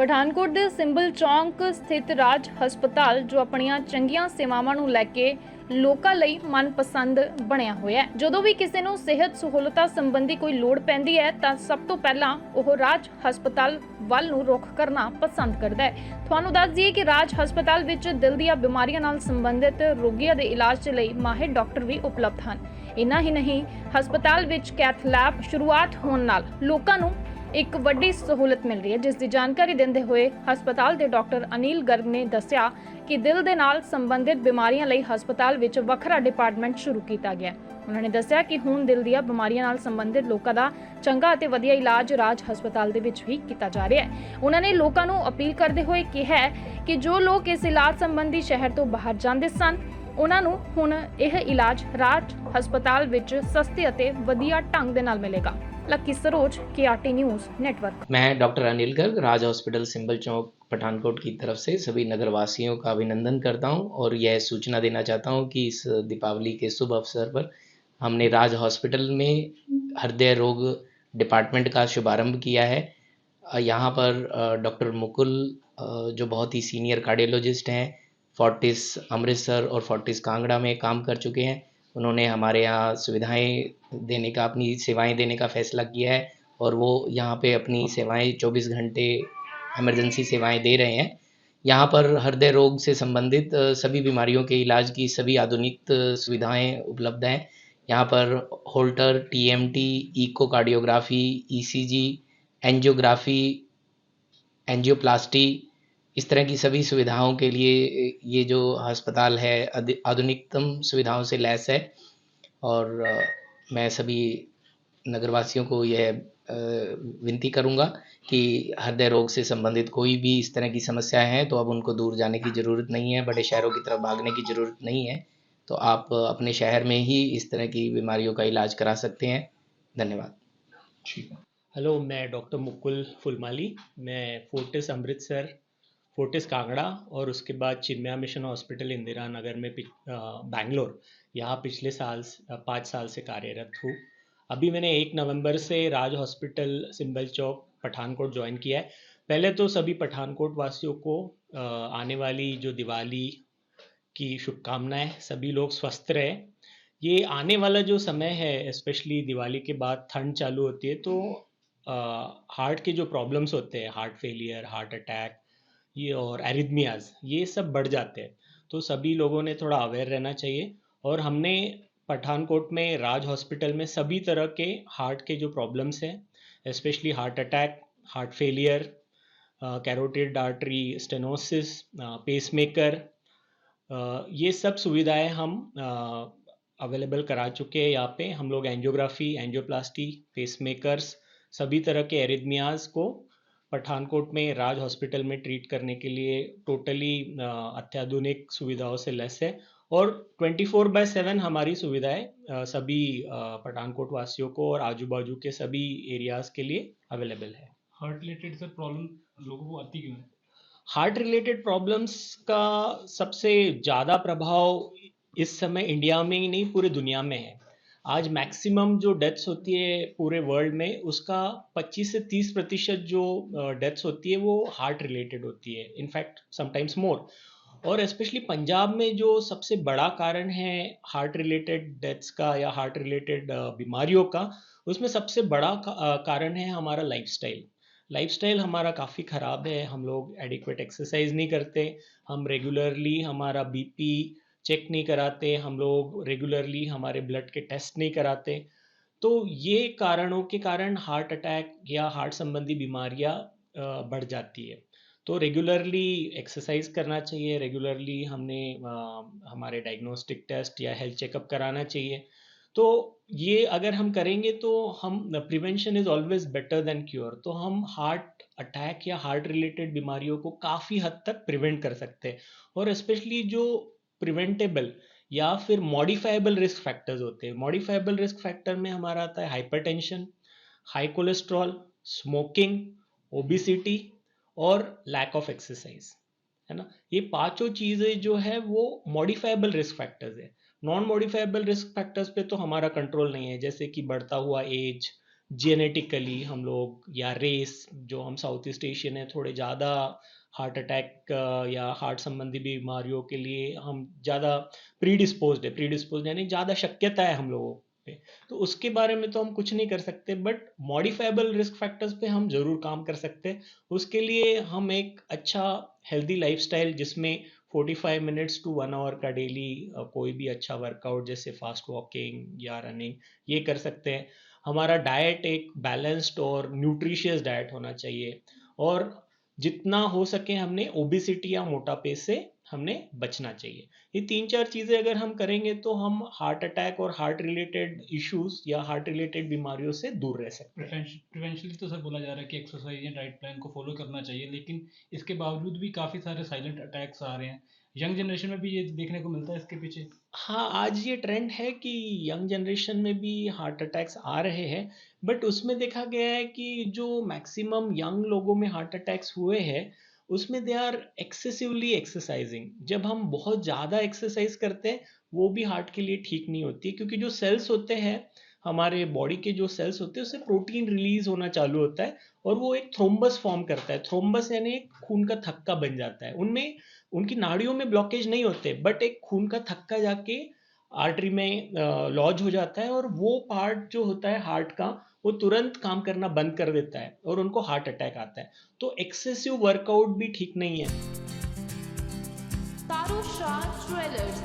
ਪਠਾਨਕੋਟ ਦੇ ਸਿੰਬਲ ਚੌਂਕ ਸਥਿਤ ਰਾਜ ਹਸਪਤਾਲ ਜੋ ਆਪਣੀਆਂ ਚੰਗੀਆਂ ਸੇਵਾਵਾਂ ਨੂੰ ਲੈ ਕੇ ਲੋਕਾਂ ਲਈ ਮਨਪਸੰਦ ਬਣਿਆ ਹੋਇਆ ਹੈ। ਜਦੋਂ ਵੀ ਕਿਸੇ ਨੂੰ ਸਿਹਤ ਸਹੂਲਤਾਂ ਸੰਬੰਧੀ ਕੋਈ ਲੋੜ ਪੈਂਦੀ ਹੈ ਤਾਂ ਸਭ ਤੋਂ ਪਹਿਲਾਂ ਉਹ ਰਾਜ ਹਸਪਤਾਲ ਵੱਲ ਨੂੰ ਰੁਖ ਕਰਨਾ ਪਸੰਦ ਕਰਦਾ ਹੈ। ਤੁਹਾਨੂੰ ਦੱਸ ਦਈਏ ਕਿ ਰਾਜ ਹਸਪਤਾਲ ਵਿੱਚ ਦਿਲ ਦੀਆਂ ਬਿਮਾਰੀਆਂ ਨਾਲ ਸੰਬੰਧਿਤ ਰੋਗੀਆਂ ਦੇ ਇਲਾਜ ਲਈ ਮਾਹਿਰ ਡਾਕਟਰ ਵੀ ਉਪਲਬਧ ਹਨ। ਇੰਨਾ ਹੀ ਨਹੀਂ, ਹਸਪਤਾਲ ਵਿੱਚ ਕੈਥ ਲੈਬ ਸ਼ੁਰੂਆਤ ਹੋਣ ਨਾਲ ਲੋਕਾਂ ਨੂੰ ਇੱਕ ਵੱਡੀ सहूलत मिल रही है, जिस की जानकारी देते हुए हस्पताल के डॉक्टर अनिल गर्ग ने दस्सिया कि दिल के नाल संबंधित बीमारियों लई हस्पताल विच वखरा डिपार्टमेंट शुरू किया गया। उन्होंने दस्सिया कि हुण दिल दी बीमारियों नाल संबंधित लोगों का चंगा ते वधिया इलाज राज हस्पताल दे विच भी किया जा रहा है। उन्होंने लोगों को अपील करते हुए कहा है कि जो लोग इस इलाज संबंधी शहर तो बाहर जाते सन उन्होंने हुण यह इलाज राज हस्पताल विच सस्ते अते वधिया ढंग दे नाल मिलेगा। Lucky Saroj, KRT news network. मैं डॉक्टर अनिल गर्ग राज हॉस्पिटल सिंबल चौक पठानकोट की तरफ से सभी नगरवासियों का अभिनंदन करता हूं और यह सूचना देना चाहता हूं कि इस दीपावली के शुभ अवसर पर हमने राज हॉस्पिटल में हृदय रोग डिपार्टमेंट का शुभारंभ किया है। यहाँ पर डॉक्टर मुकुल जो बहुत ही सीनियर कार्डियोलॉजिस्ट हैं, फोर्टिस अमृतसर और फोर्टिस कांगड़ा में काम कर चुके हैं। उन्होंने हमारे यहाँ सुविधाएं देने का, अपनी सेवाएं देने का फैसला किया है और वो यहाँ पे अपनी सेवाएं 24 घंटे इमरजेंसी सेवाएं दे रहे हैं। यहाँ पर हृदय रोग से संबंधित सभी बीमारियों के इलाज की सभी आधुनिक सुविधाएं उपलब्ध हैं। यहाँ पर Holter, TMT, echocardiography, ECG, angiography, angioplasty, इस तरह की सभी सुविधाओं के लिए ये जो अस्पताल है आधुनिकतम सुविधाओं से लैस है। और मैं सभी नगरवासियों को यह विनती करूंगा कि हृदय रोग से संबंधित कोई भी इस तरह की समस्या है तो अब उनको दूर जाने की ज़रूरत नहीं है, बड़े शहरों की तरफ भागने की ज़रूरत नहीं है। तो आप अपने शहर में ही इस तरह की बीमारियों का इलाज करा सकते हैं। धन्यवाद। ठीक है। हेलो, मैं डॉक्टर मुकुल फुलमाली, मैं फोर्टिस अमृतसर, फोर्टिस कांगड़ा और उसके बाद चिन्मया मिशन हॉस्पिटल इंदिरा नगर में बैंगलोर यहाँ पिछले 5 साल से कार्यरत हूँ। अभी मैंने 1 नवंबर से राज हॉस्पिटल सिंबल चौक पठानकोट ज्वाइन किया है। पहले तो सभी पठानकोट वासियों को आने वाली जो दिवाली की शुभकामनाएं। सभी लोग स्वस्थ रहे। ये आने वाला जो समय है, स्पेशली दिवाली के बाद ठंड चालू होती है तो हार्ट के जो प्रॉब्लम्स होते हैं, हार्ट फेलियर, हार्ट अटैक, ये और एरिथमियाज, ये सब बढ़ जाते हैं। तो सभी लोगों ने थोड़ा अवेयर रहना चाहिए। और हमने पठानकोट में राज हॉस्पिटल में सभी तरह के हार्ट के जो प्रॉब्लम्स हैं, specially heart attack, heart failure, carotid artery stenosis, pacemaker, ये सब सुविधाएं हम अवेलेबल करा चुके हैं। यहाँ पे हम लोग एंजियोग्राफी, एंजियोप्लास्टी, पेसमेकर्स, सभी तरह के एरिथमियाज को पठानकोट में राज हॉस्पिटल में ट्रीट करने के लिए टोटली अत्याधुनिक सुविधाओं से लेस है। और 24/7 हमारी सुविधाएं सभी पठानकोट वासियों को और आजू बाजू के सभी एरियाज के लिए अवेलेबल है। हार्ट रिलेटेड सर प्रॉब्लम लोगों को आती क्यों है? हार्ट रिलेटेड प्रॉब्लम्स का सबसे ज़्यादा प्रभाव इस समय इंडिया में ही नहीं, पूरे दुनिया में है। आज मैक्सिमम जो डेथ्स होती है पूरे वर्ल्ड में, उसका 25 से 30% जो डेथ्स होती है वो हार्ट रिलेटेड होती है, इनफैक्ट समटाइम्स मोर। और स्पेशली पंजाब में जो सबसे बड़ा कारण है हार्ट रिलेटेड डेथ्स का या हार्ट रिलेटेड बीमारियों का, उसमें सबसे बड़ा कारण है हमारा लाइफस्टाइल। लाइफस्टाइल हमारा काफ़ी ख़राब है। हम लोग एडिक्वेट एक्सरसाइज नहीं करते, हम रेगुलरली हमारा BP चेक नहीं कराते, हम लोग रेगुलरली हमारे ब्लड के टेस्ट नहीं कराते। तो ये कारणों के कारण हार्ट अटैक या हार्ट संबंधी बीमारियां बढ़ जाती है। तो रेगुलरली एक्सरसाइज करना चाहिए, रेगुलरली हमने हमारे डायग्नोस्टिक टेस्ट या हेल्थ चेकअप कराना चाहिए। तो ये अगर हम करेंगे तो हम, prevention is always better than cure. तो हम हार्ट अटैक या हार्ट रिलेटेड बीमारियों को काफ़ी हद तक प्रिवेंट कर सकते हैं। और स्पेशली जो प्रिवेंटेबल या फिर मॉडिफाइबल रिस्क फैक्टर्स होते हैं, मॉडिफाइबल रिस्क फैक्टर में हमारा आता है hypertension, high cholesterol, smoking, obesity और लैक ऑफ एक्सरसाइज, है ना। ये पांचों चीज़ें जो है वो मॉडिफाइबल रिस्क फैक्टर्स है। नॉन मॉडिफाइबल रिस्क फैक्टर्स पे तो हमारा कंट्रोल नहीं है, जैसे कि बढ़ता हुआ एज, जेनेटिकली हम लोग या रेस, जो हम साउथ ईस्ट एशियन है, थोड़े ज़्यादा हार्ट अटैक या हार्ट संबंधी बीमारियों के लिए हम ज़्यादा प्रीडिस्पोज्ड यानी ज़्यादा शक्यता है हम लोगों पे। तो उसके बारे में तो हम कुछ नहीं कर सकते, बट मॉडिफाइबल रिस्क फैक्टर्स पे हम ज़रूर काम कर सकते हैं। उसके लिए हम एक अच्छा हेल्दी लाइफस्टाइल जिसमें 45 मिनट्स टू 1 आवर का डेली कोई भी अच्छा वर्कआउट जैसे फास्ट वॉकिंग या रनिंग ये कर सकते हैं। हमारा डाइट एक बैलेंस्ड और न्यूट्रिशियस डाइट होना चाहिए, और जितना हो सके हमने ओबेसिटी या मोटापे से हमने बचना चाहिए। ये 3-4 चीज़ें अगर हम करेंगे तो हम हार्ट अटैक और हार्ट रिलेटेड इश्यूज या हार्ट रिलेटेड बीमारियों से दूर रह सकते हैं। प्रिवेंशनली तो सर बोला जा रहा है कि एक्सरसाइज या डाइट प्लान को फॉलो करना चाहिए, लेकिन इसके बावजूद भी काफ़ी सारे साइलेंट अटैक्स आ रहे हैं। यंग जनरेशन में भी ये देखने को मिलता है इसके पीछे। हाँ, आज ये ट्रेंड है कि यंग जनरेशन में भी हार्ट अटैक्स आ रहे हैं, बट उसमें देखा गया है कि जो मैक्सिमम यंग लोगों में हार्ट अटैक्स हुए हैं उसमें दे आर एक्सेसिवली एक्सरसाइजिंग। जब हम बहुत ज़्यादा एक्सरसाइज करते हैं वो भी हार्ट के लिए ठीक नहीं होती है, क्योंकि जो सेल्स होते हैं हमारे बॉडी के, जो सेल्स होते हैं उससे प्रोटीन रिलीज होना चालू होता है और वो एक थ्रोम्बस फॉर्म करता है। थ्रोम्बस यानी एक खून का थक्का बन जाता है। उनमें उनकी नाड़ियों में ब्लॉकेज नहीं होते, बट एक खून का थक्का जाके आर्टरी में लॉज हो जाता है, और वो पार्ट जो होता है हार्ट का वो तुरंत काम करना बंद कर देता है और उनको हार्ट अटैक आता है। तो एक्सेसिव वर्कआउट भी ठीक नहीं है। तारुशाह ज्वेलर्स,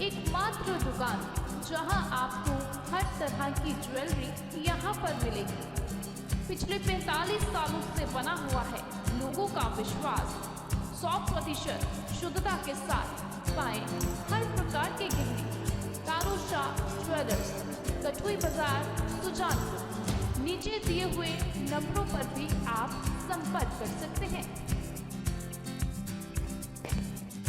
एकमात्र दुकान जहां आपको हर तरह की ज्वेलरी यहां पर मिलेगी। पिछले 45 सालों से बना हुआ है लोगों का विश्वास। 100% शुद्धता के साथ पाएं हर प्रकार के गहने। तारुशाह ज्वेलर्स, कठुई बाजार, सुजानपुर। नीचे दिए हुए नंबरों पर भी आप संपर्क कर सकते हैं।